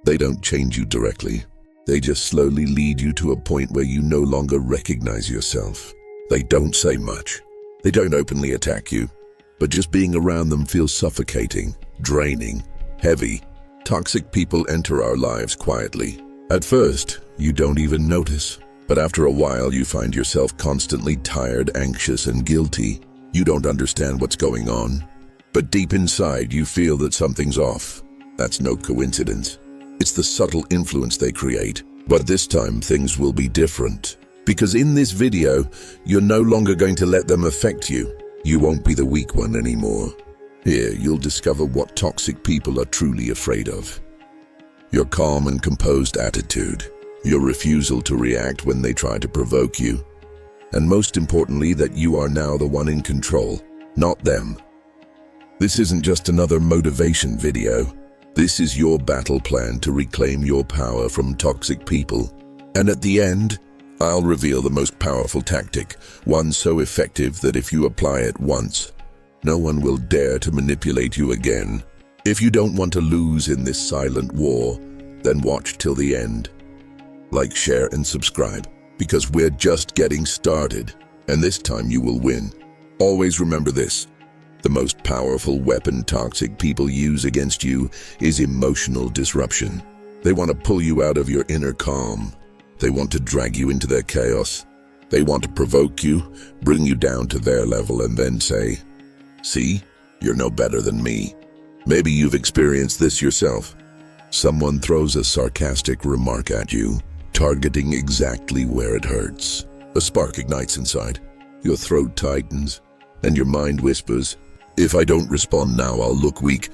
They don't change you directly. They just slowly lead you to a point where you no longer recognize yourself. They don't say much. They don't openly attack you. But just being around them feels suffocating, draining, heavy. Toxic people enter our lives quietly. At first, you don't even notice. But after a while, you find yourself constantly tired, anxious, and guilty. You don't understand what's going on. But deep inside, you feel that something's off. That's no coincidence. It's the subtle influence they create. But this time, things will be different. Because in this video, you're no longer going to let them affect you. You won't be the weak one anymore. Here, you'll discover what toxic people are truly afraid of. Your calm and composed attitude. Your refusal to react when they try to provoke you. And most importantly, that you are now the one in control, not them. This isn't just another motivation video. This is your battle plan to reclaim your power from toxic people. And at the end, I'll reveal the most powerful tactic, one so effective that if you apply it once, no one will dare to manipulate you again. If you don't want to lose in this silent war, then watch till the end. Like, share, and subscribe, because we're just getting started, and this time you will win. Always remember this. The most powerful weapon toxic people use against you is emotional disruption. They want to pull you out of your inner calm. They want to drag you into their chaos. They want to provoke you, bring you down to their level, and then say, "See, you're no better than me." Maybe you've experienced this yourself. Someone throws a sarcastic remark at you, targeting exactly where it hurts. A spark ignites inside. Your throat tightens, and your mind whispers, "If I don't respond now, I'll look weak."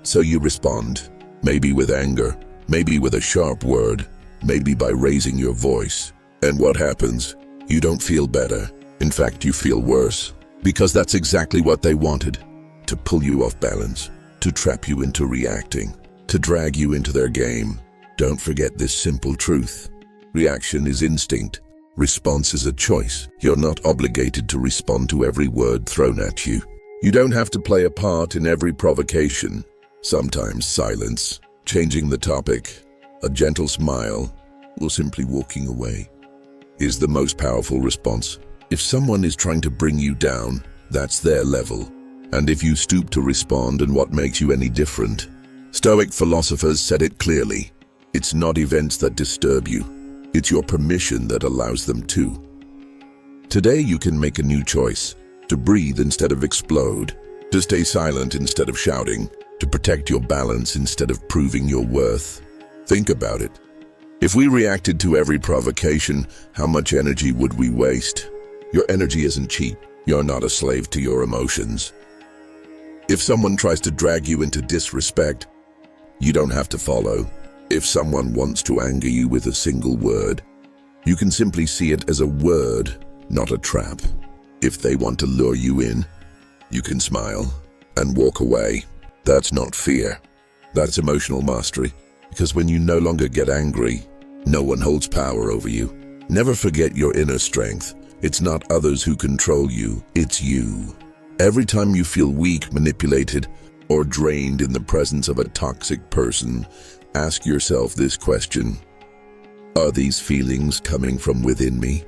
So you respond, maybe with anger, maybe with a sharp word, maybe by raising your voice. And what happens? You don't feel better. In fact, you feel worse. Because that's exactly what they wanted. To pull you off balance, to trap you into reacting, to drag you into their game. Don't forget this simple truth. Reaction is instinct. Response is a choice. You're not obligated to respond to every word thrown at you. You don't have to play a part in every provocation. Sometimes silence, changing the topic, a gentle smile, or simply walking away is the most powerful response. If someone is trying to bring you down, that's their level. And if you stoop to respond, and what makes you any different? Stoic philosophers said it clearly. It's not events that disturb you. It's your permission that allows them to. Today you can make a new choice. To breathe instead of explode. To stay silent instead of shouting. To protect your balance instead of proving your worth. Think about it. If we reacted to every provocation, how much energy would we waste? Your energy isn't cheap. You're not a slave to your emotions. If someone tries to drag you into disrespect, you don't have to follow. If someone wants to anger you with a single word, you can simply see it as a word, not a trap. If they want to lure you in, you can smile and walk away. That's not fear. That's emotional mastery. Because when you no longer get angry, no one holds power over you. Never forget your inner strength. It's not others who control you, it's you. Every time you feel weak, manipulated, or drained in the presence of a toxic person, ask yourself this question. Are these feelings coming from within me?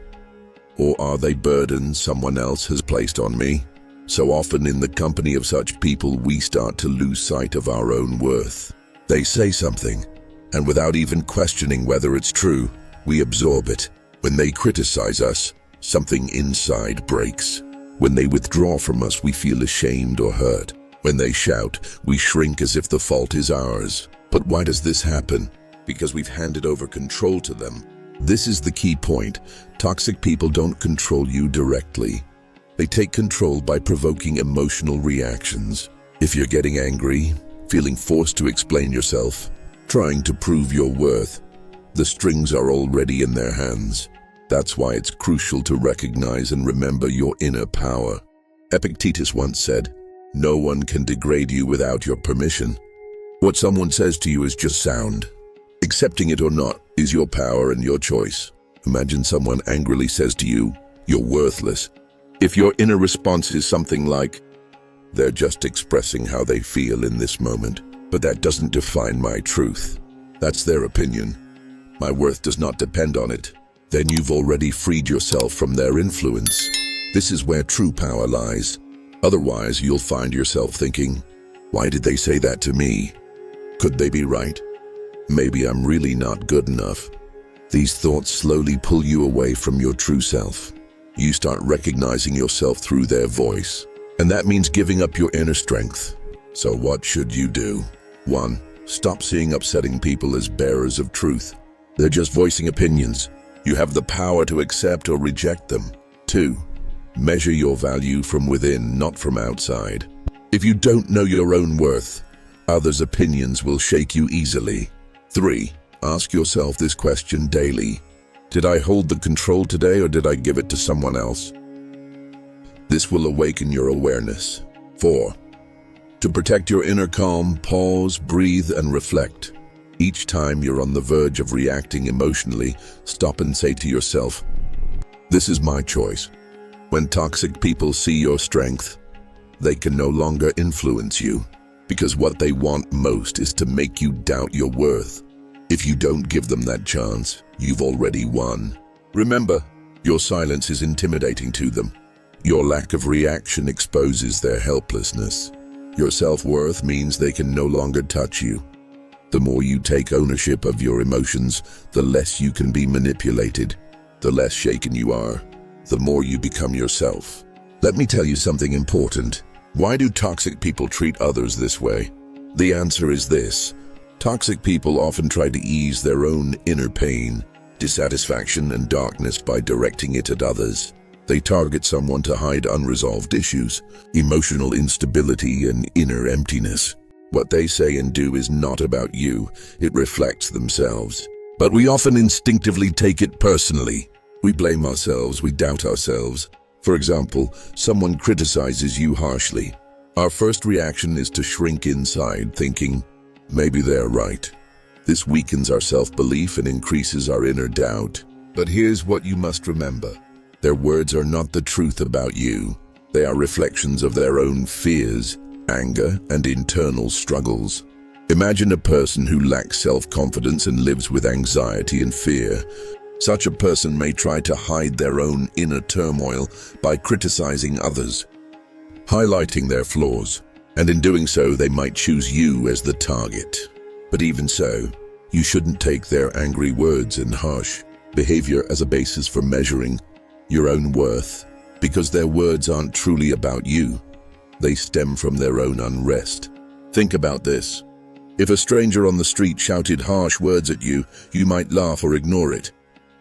Or are they burdens someone else has placed on me? So often in the company of such people, we start to lose sight of our own worth. They say something, and without even questioning whether it's true, we absorb it. When they criticize us, something inside breaks. When they withdraw from us, we feel ashamed or hurt. When they shout, we shrink as if the fault is ours. But why does this happen? Because we've handed over control to them. This is the key point. Toxic people don't control you directly. They take control by provoking emotional reactions. If you're getting angry, feeling forced to explain yourself, trying to prove your worth, the strings are already in their hands. That's why it's crucial to recognize and remember your inner power. Epictetus once said, "No one can degrade you without your permission." What someone says to you is just sound. Accepting it or not is your power and your choice. Imagine someone angrily says to you, "You're worthless." If your inner response is something like, "They're just expressing how they feel in this moment, but that doesn't define my truth," That's their opinion. My worth does not depend on it. Then you've already freed yourself from their influence. This is where true power lies. Otherwise, you'll find yourself thinking, why did they say that to me? Could they be right? Maybe I'm really not good enough. These thoughts slowly pull you away from your true self. You start recognizing yourself through their voice. And that means giving up your inner strength. So what should you do? 1. Stop seeing upsetting people as bearers of truth. They're just voicing opinions. You have the power to accept or reject them. 2. Measure your value from within, not from outside. If you don't know your own worth, others' opinions will shake you easily. 3. Ask yourself this question daily. Did I hold the control today or did I give it to someone else? This will awaken your awareness. 4. To protect your inner calm, pause, breathe, and reflect. Each time you're on the verge of reacting emotionally, stop and say to yourself, this is my choice. When toxic people see your strength, they can no longer influence you, because what they want most is to make you doubt your worth. If you don't give them that chance, you've already won. Remember, your silence is intimidating to them. Your lack of reaction exposes their helplessness. Your self-worth means they can no longer touch you. The more you take ownership of your emotions, the less you can be manipulated. The less shaken you are, the more you become yourself. Let me tell you something important. Why do toxic people treat others this way? The answer is this. Toxic people often try to ease their own inner pain, dissatisfaction, and darkness by directing it at others. They target someone to hide unresolved issues, emotional instability, and inner emptiness. What they say and do is not about you, it reflects themselves. But we often instinctively take it personally. We blame ourselves, we doubt ourselves. For example, someone criticizes you harshly. Our first reaction is to shrink inside, thinking, maybe they're right. This weakens our self-belief and increases our inner doubt. But here's what you must remember. Their words are not the truth about you. They are reflections of their own fears, anger, and internal struggles. Imagine a person who lacks self-confidence and lives with anxiety and fear. Such a person may try to hide their own inner turmoil by criticizing others, highlighting their flaws, and in doing so they might choose you as the target. But even so, you shouldn't take their angry words and harsh behavior as a basis for measuring your own worth, because their words aren't truly about you. They stem from their own unrest. Think about this. If a stranger on the street shouted harsh words at you, you might laugh or ignore it.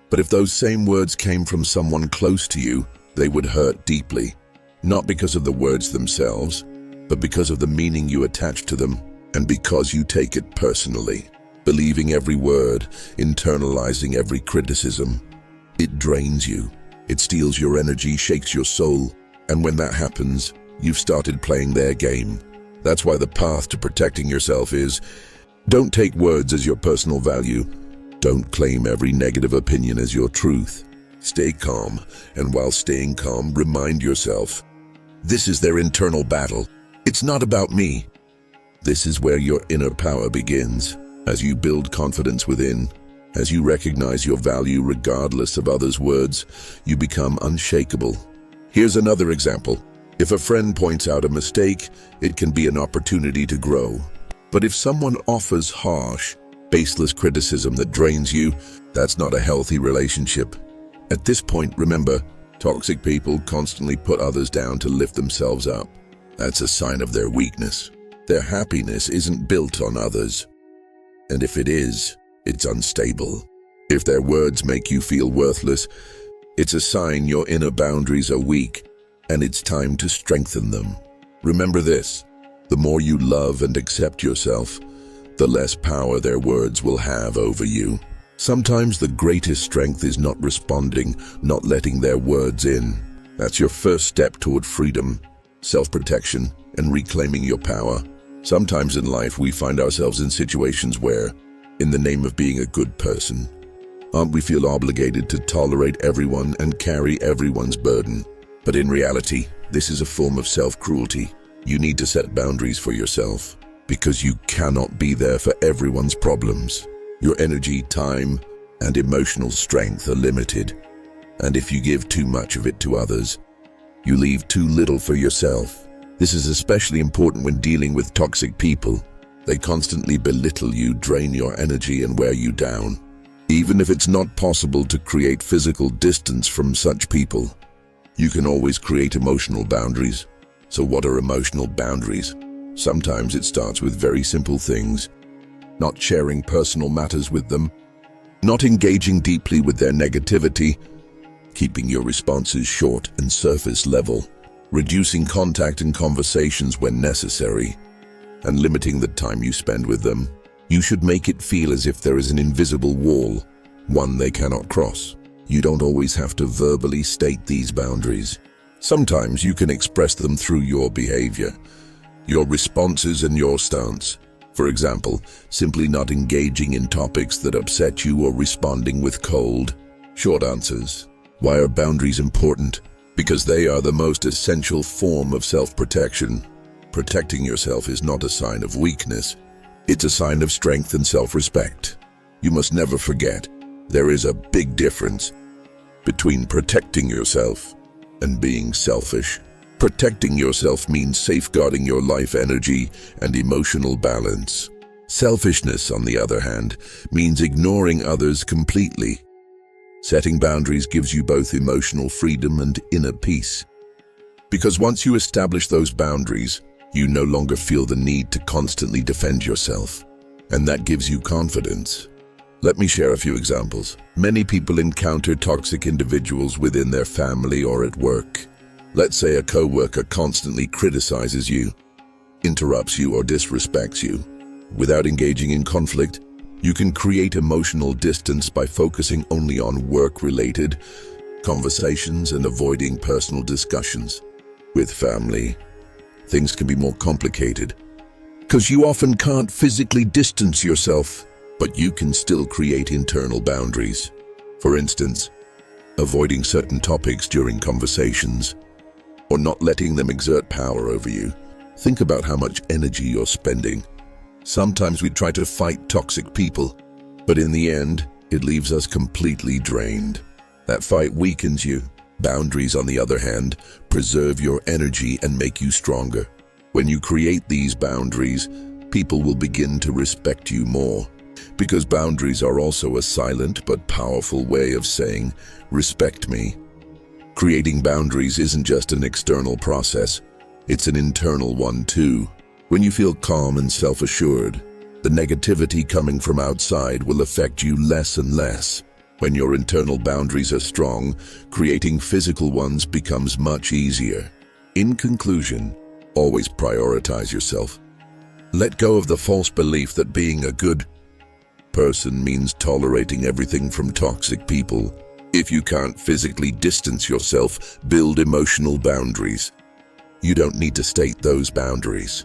But if those same words came from someone close to you, they would hurt deeply. Not because of the words themselves, but because of the meaning you attach to them, and because you take it personally. Believing every word, internalizing every criticism. It drains you. It steals your energy, shakes your soul, and when that happens, you've started playing their game. That's why the path to protecting yourself is, don't take words as your personal value. Don't claim every negative opinion as your truth. Stay calm, and while staying calm, remind yourself, this is their internal battle. It's not about me. This is where your inner power begins. As you build confidence within, as you recognize your value regardless of others' words, you become unshakable. Here's another example. If a friend points out a mistake, it can be an opportunity to grow. But if someone offers harsh, baseless criticism that drains you, that's not a healthy relationship. At this point, remember, toxic people constantly put others down to lift themselves up. That's a sign of their weakness. Their happiness isn't built on others. And if it is, it's unstable. If their words make you feel worthless, it's a sign your inner boundaries are weak, and it's time to strengthen them. Remember this, the more you love and accept yourself, the less power their words will have over you. Sometimes the greatest strength is not responding, not letting their words in. That's your first step toward freedom, self-protection, and reclaiming your power. Sometimes in life we find ourselves in situations where, in the name of being a good person, we feel obligated to tolerate everyone and carry everyone's burden. But in reality, this is a form of self-cruelty. You need to set boundaries for yourself, because you cannot be there for everyone's problems. Your energy, time, and emotional strength are limited, and if you give too much of it to others, you leave too little for yourself. This is especially important when dealing with toxic people. They constantly belittle you, drain your energy, and wear you down. Even if it's not possible to create physical distance from such people, you can always create emotional boundaries. So what are emotional boundaries? Sometimes it starts with very simple things. Not sharing personal matters with them, not engaging deeply with their negativity, keeping your responses short and surface level, reducing contact and conversations when necessary, and limiting the time you spend with them. You should make it feel as if there is an invisible wall, one they cannot cross. You don't always have to verbally state these boundaries. Sometimes you can express them through your behavior, your responses, and your stance. For example, simply not engaging in topics that upset you or responding with cold, short answers. Why are boundaries important? Because they are the most essential form of self-protection. Protecting yourself is not a sign of weakness. It's a sign of strength and self-respect. You must never forget, there is a big difference between protecting yourself and being selfish. Protecting yourself means safeguarding your life energy and emotional balance. Selfishness, on the other hand, means ignoring others completely. Setting boundaries gives you both emotional freedom and inner peace. Because once you establish those boundaries, you no longer feel the need to constantly defend yourself, and that gives you confidence. Let me share a few examples. Many people encounter toxic individuals within their family or at work. Let's say a coworker constantly criticizes you, interrupts you, or disrespects you. Without engaging in conflict, you can create emotional distance by focusing only on work-related conversations and avoiding personal discussions. With family, things can be more complicated, because you often can't physically distance yourself, but you can still create internal boundaries. For instance, avoiding certain topics during conversations, or not letting them exert power over you. Think about how much energy you're spending. Sometimes we try to fight toxic people, but in the end, it leaves us completely drained. That fight weakens you. Boundaries, on the other hand, preserve your energy and make you stronger. When you create these boundaries, people will begin to respect you more. Because boundaries are also a silent but powerful way of saying, "Respect me." Creating boundaries isn't just an external process, it's an internal one too. When you feel calm and self-assured, the negativity coming from outside will affect you less and less. When your internal boundaries are strong, creating physical ones becomes much easier. In conclusion, always prioritize yourself. Let go of the false belief that being a good person means tolerating everything from toxic people. If you can't physically distance yourself, build emotional boundaries. You don't need to state those boundaries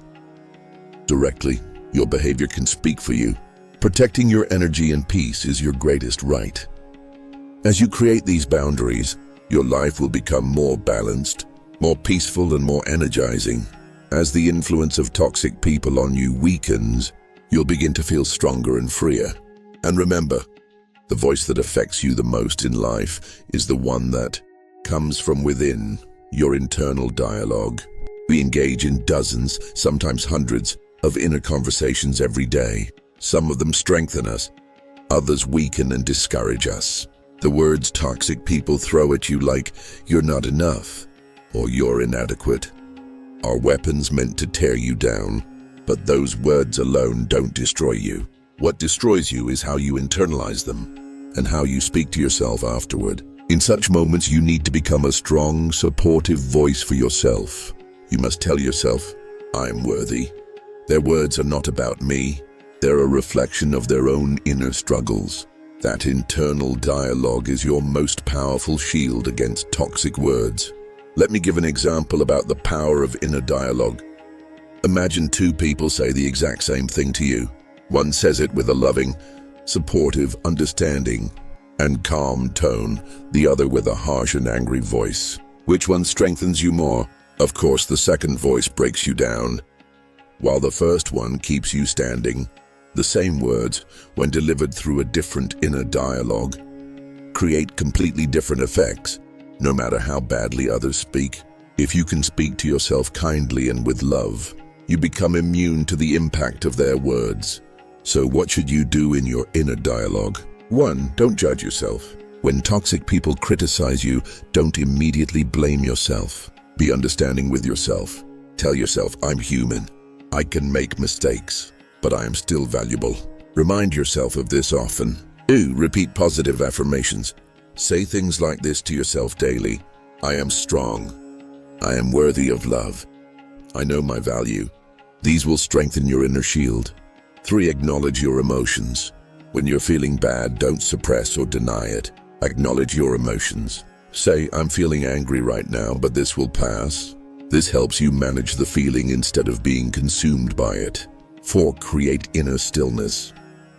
directly. Your behavior can speak for you. Protecting your energy and peace is your greatest right. As you create these boundaries, your life will become more balanced, more peaceful, and more energizing. As the influence of toxic people on you weakens, you'll begin to feel stronger and freer. And remember, the voice that affects you the most in life is the one that comes from within, your internal dialogue. We engage in dozens, sometimes hundreds, of inner conversations every day. Some of them strengthen us, others weaken and discourage us. The words toxic people throw at you, like "you're not enough" or "you're inadequate," are weapons meant to tear you down. But those words alone don't destroy you. What destroys you is how you internalize them and how you speak to yourself afterward. In such moments, you need to become a strong, supportive voice for yourself. You must tell yourself, "I'm worthy." Their words are not about me. They're a reflection of their own inner struggles. That internal dialogue is your most powerful shield against toxic words. Let me give an example about the power of inner dialogue. Imagine two people say the exact same thing to you. One says it with a loving, supportive, understanding, and calm tone, the other with a harsh and angry voice. Which one strengthens you more? Of course, the second voice breaks you down, while the first one keeps you standing. The same words, when delivered through a different inner dialogue, create completely different effects, no matter how badly others speak. If you can speak to yourself kindly and with love, you become immune to the impact of their words. So what should you do in your inner dialogue? 1. Don't judge yourself. When toxic people criticize you, don't immediately blame yourself. Be understanding with yourself. Tell yourself, I'm human. I can make mistakes, but I am still valuable. Remind yourself of this often. 2. Repeat positive affirmations. Say things like this to yourself daily. I am strong. I am worthy of love. I know my value. These will strengthen your inner shield. 3. Acknowledge your emotions. When you're feeling bad, don't suppress or deny it. Acknowledge your emotions. Say, I'm feeling angry right now, but this will pass. This helps you manage the feeling instead of being consumed by it. 4. Create inner stillness.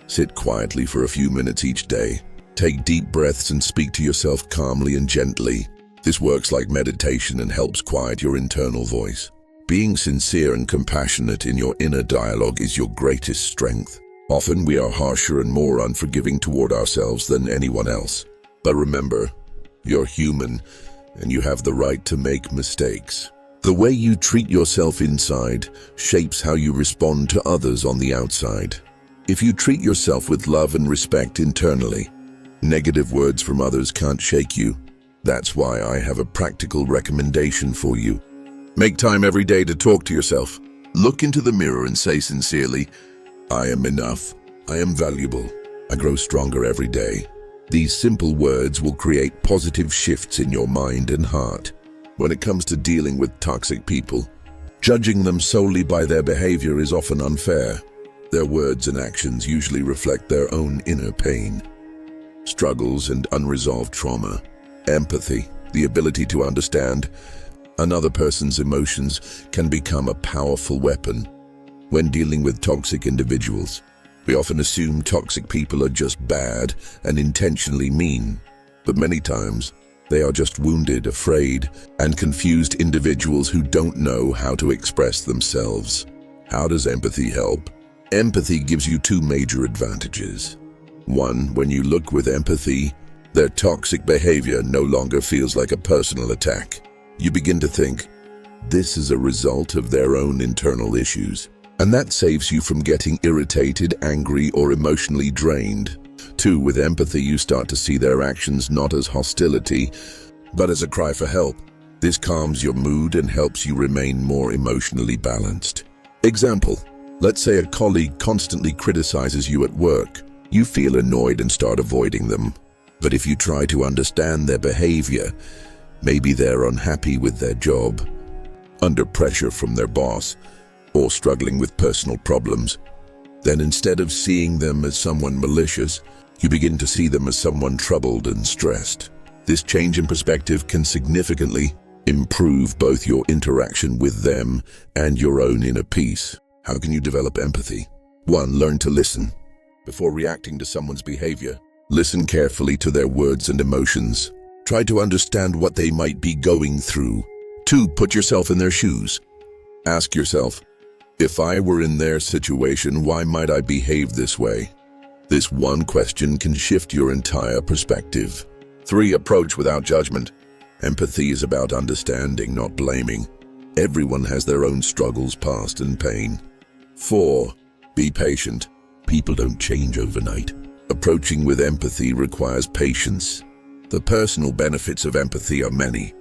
Sit quietly for a few minutes each day. Take deep breaths and speak to yourself calmly and gently. This works like meditation and helps quiet your internal voice. Being sincere and compassionate in your inner dialogue is your greatest strength. Often we are harsher and more unforgiving toward ourselves than anyone else. But remember, you're human and you have the right to make mistakes. The way you treat yourself inside shapes how you respond to others on the outside. If you treat yourself with love and respect internally, negative words from others can't shake you. That's why I have a practical recommendation for you. Make time every day to talk to yourself. Look into the mirror and say sincerely, I am enough. I am valuable. I grow stronger every day. These simple words will create positive shifts in your mind and heart. When it comes to dealing with toxic people, judging them solely by their behavior is often unfair. Their words and actions usually reflect their own inner pain, struggles, and unresolved trauma. Empathy, the ability to understand another person's emotions, can become a powerful weapon. When dealing with toxic individuals, we often assume toxic people are just bad and intentionally mean, but many times they are just wounded, afraid, and confused individuals who don't know how to express themselves. How does empathy help? Empathy gives you two major advantages. 1. When you look with empathy, their toxic behavior no longer feels like a personal attack. You begin to think, this is a result of their own internal issues. And that saves you from getting irritated, angry, or emotionally drained. 2. With empathy, you start to see their actions not as hostility, but as a cry for help. This calms your mood and helps you remain more emotionally balanced. Example, let's say a colleague constantly criticizes you at work. You feel annoyed and start avoiding them. But if you try to understand their behavior, maybe they're unhappy with their job, under pressure from their boss, or struggling with personal problems, then instead of seeing them as someone malicious, you begin to see them as someone troubled and stressed. This change in perspective can significantly improve both your interaction with them and your own inner peace. How can you develop empathy? 1. Learn to listen. Before reacting to someone's behavior, listen carefully to their words and emotions. Try to understand what they might be going through. 2. Put yourself in their shoes. Ask yourself, if I were in their situation, why might I behave this way? This one question can shift your entire perspective. 3. Approach without judgment. Empathy is about understanding, not blaming. Everyone has their own struggles, past, and pain. 4. Be patient. People don't change overnight. Approaching with empathy requires patience. The personal benefits of empathy are many.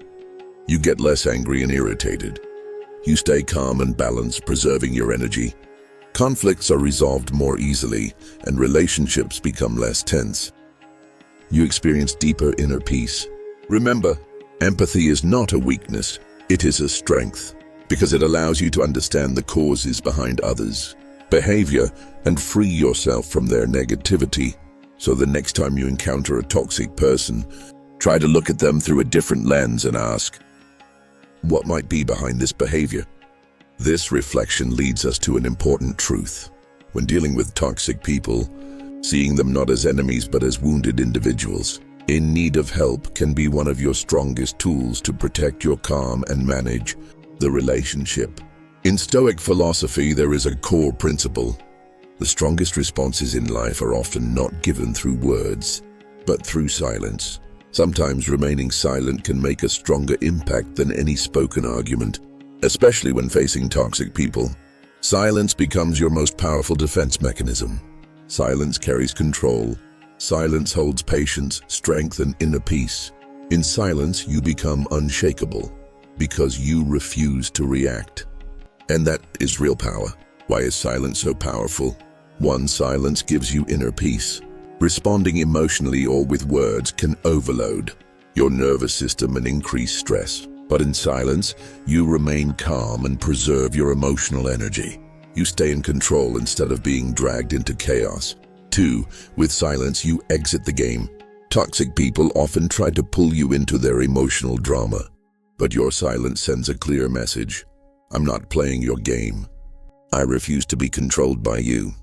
You get less angry and irritated. You stay calm and balanced, preserving your energy. Conflicts are resolved more easily, and relationships become less tense. You experience deeper inner peace. Remember, empathy is not a weakness, it is a strength, because it allows you to understand the causes behind others' behavior and free yourself from their negativity. So the next time you encounter a toxic person, try to look at them through a different lens and ask, what might be behind this behavior? This reflection leads us to an important truth. When dealing with toxic people, seeing them not as enemies but as wounded individuals in need of help can be one of your strongest tools to protect your calm and manage the relationship. In Stoic philosophy, there is a core principle. The strongest responses in life are often not given through words, but through silence. Sometimes remaining silent can make a stronger impact than any spoken argument, especially when facing toxic people. Silence becomes your most powerful defense mechanism. Silence carries control. Silence holds patience, strength, and inner peace. In silence, you become unshakable because you refuse to react. And that is real power. Why is silence so powerful? 1. Silence gives you inner peace. Responding emotionally or with words can overload your nervous system and increase stress. But in silence, you remain calm and preserve your emotional energy. You stay in control instead of being dragged into chaos. 2. With silence, you exit the game. Toxic people often try to pull you into their emotional drama, but your silence sends a clear message. I'm not playing your game. I refuse to be controlled by you.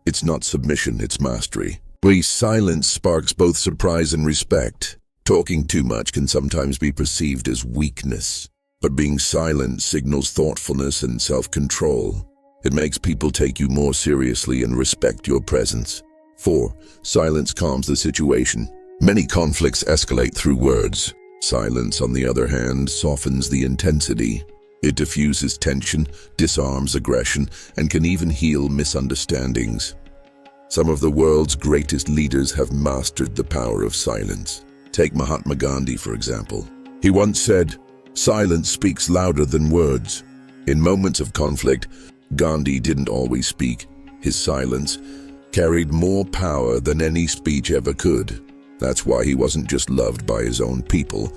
It's not submission, it's mastery. Silence sparks both surprise and respect. Talking too much can sometimes be perceived as weakness, but being silent signals thoughtfulness and self-control. It makes people take you more seriously and respect your presence. 4. Silence calms the situation. Many conflicts escalate through words. Silence, on the other hand, softens the intensity. It diffuses tension, disarms aggression, and can even heal misunderstandings. Some of the world's greatest leaders have mastered the power of silence. Take Mahatma Gandhi, for example. He once said, "Silence speaks louder than words." In moments of conflict, Gandhi didn't always speak. His silence carried more power than any speech ever could. That's why he wasn't just loved by his own people,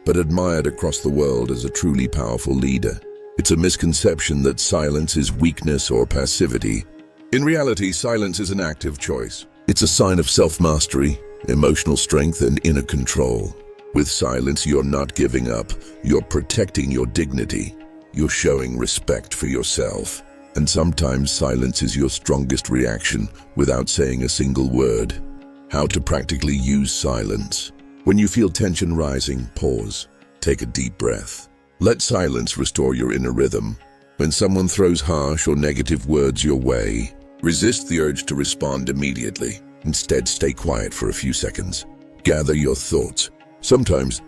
but admired across the world as a truly powerful leader. It's a misconception that silence is weakness or passivity. In reality, silence is an active choice. It's a sign of self-mastery, emotional strength, and inner control. With silence, you're not giving up. You're protecting your dignity. You're showing respect for yourself. And sometimes silence is your strongest reaction without saying a single word. How to practically use silence. When you feel tension rising, pause. Take a deep breath. Let silence restore your inner rhythm. When someone throws harsh or negative words your way, resist the urge to respond immediately. Instead, stay quiet for a few seconds. Gather your thoughts. Sometimes,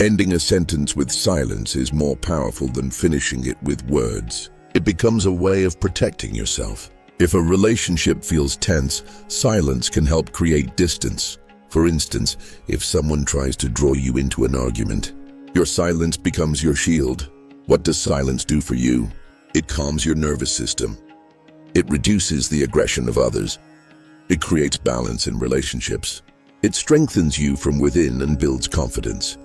ending a sentence with silence is more powerful than finishing it with words. It becomes a way of protecting yourself. If a relationship feels tense, silence can help create distance. For instance, if someone tries to draw you into an argument, your silence becomes your shield. What does silence do for you? It calms your nervous system. It reduces the aggression of others. It creates balance in relationships. It strengthens you from within and builds confidence.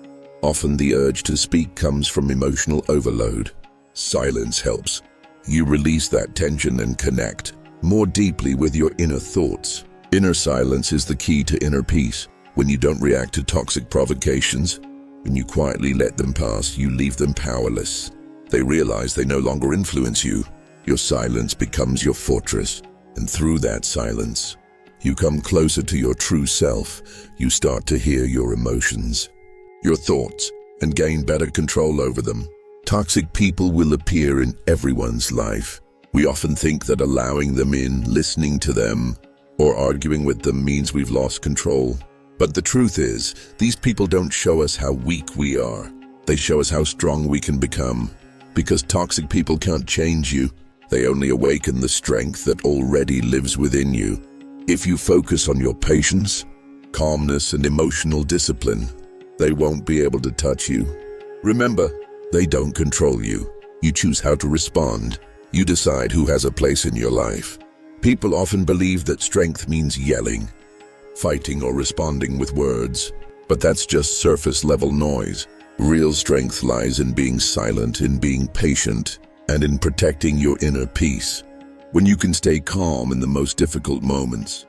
Often the urge to speak comes from emotional overload. Silence helps you release that tension and connect more deeply with your inner thoughts. Inner silence is the key to inner peace. When you don't react to toxic provocations, when you quietly let them pass, you leave them powerless. They realize they no longer influence you. Your silence becomes your fortress, and through that silence, you come closer to your true self. You start to hear your emotions, your thoughts, and gain better control over them. Toxic people will appear in everyone's life. We often think that allowing them in, listening to them, or arguing with them means we've lost control. But the truth is, these people don't show us how weak we are. They show us how strong we can become. Because toxic people can't change you. They only awaken the strength that already lives within you. If you focus on your patience, calmness, and emotional discipline, they won't be able to touch you. Remember, they don't control you. You choose how to respond. You decide who has a place in your life. People often believe that strength means yelling, fighting, or responding with words, but that's just surface-level noise. Real strength lies in being silent, in being patient, and in protecting your inner peace. When you can stay calm in the most difficult moments,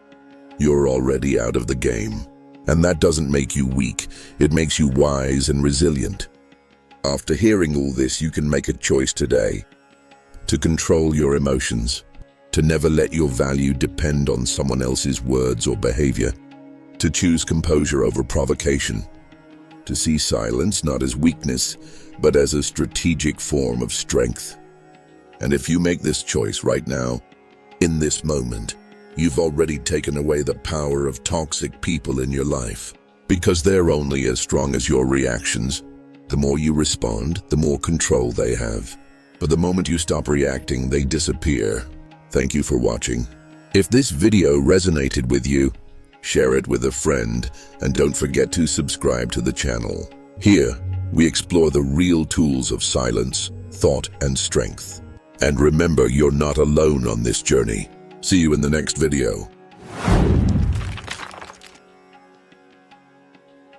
you're already out of the game. And that doesn't make you weak, it makes you wise and resilient. After hearing all this, you can make a choice today to control your emotions, to never let your value depend on someone else's words or behavior, to choose composure over provocation, to see silence not as weakness, but as a strategic form of strength. And if you make this choice right now, in this moment, you've already taken away the power of toxic people in your life. Because they're only as strong as your reactions. The more you respond, the more control they have. But the moment you stop reacting, they disappear. Thank you for watching. If this video resonated with you, share it with a friend, and don't forget to subscribe to the channel. Here, we explore the real tools of silence, thought, and strength. And remember, you're not alone on this journey. See you in the next video.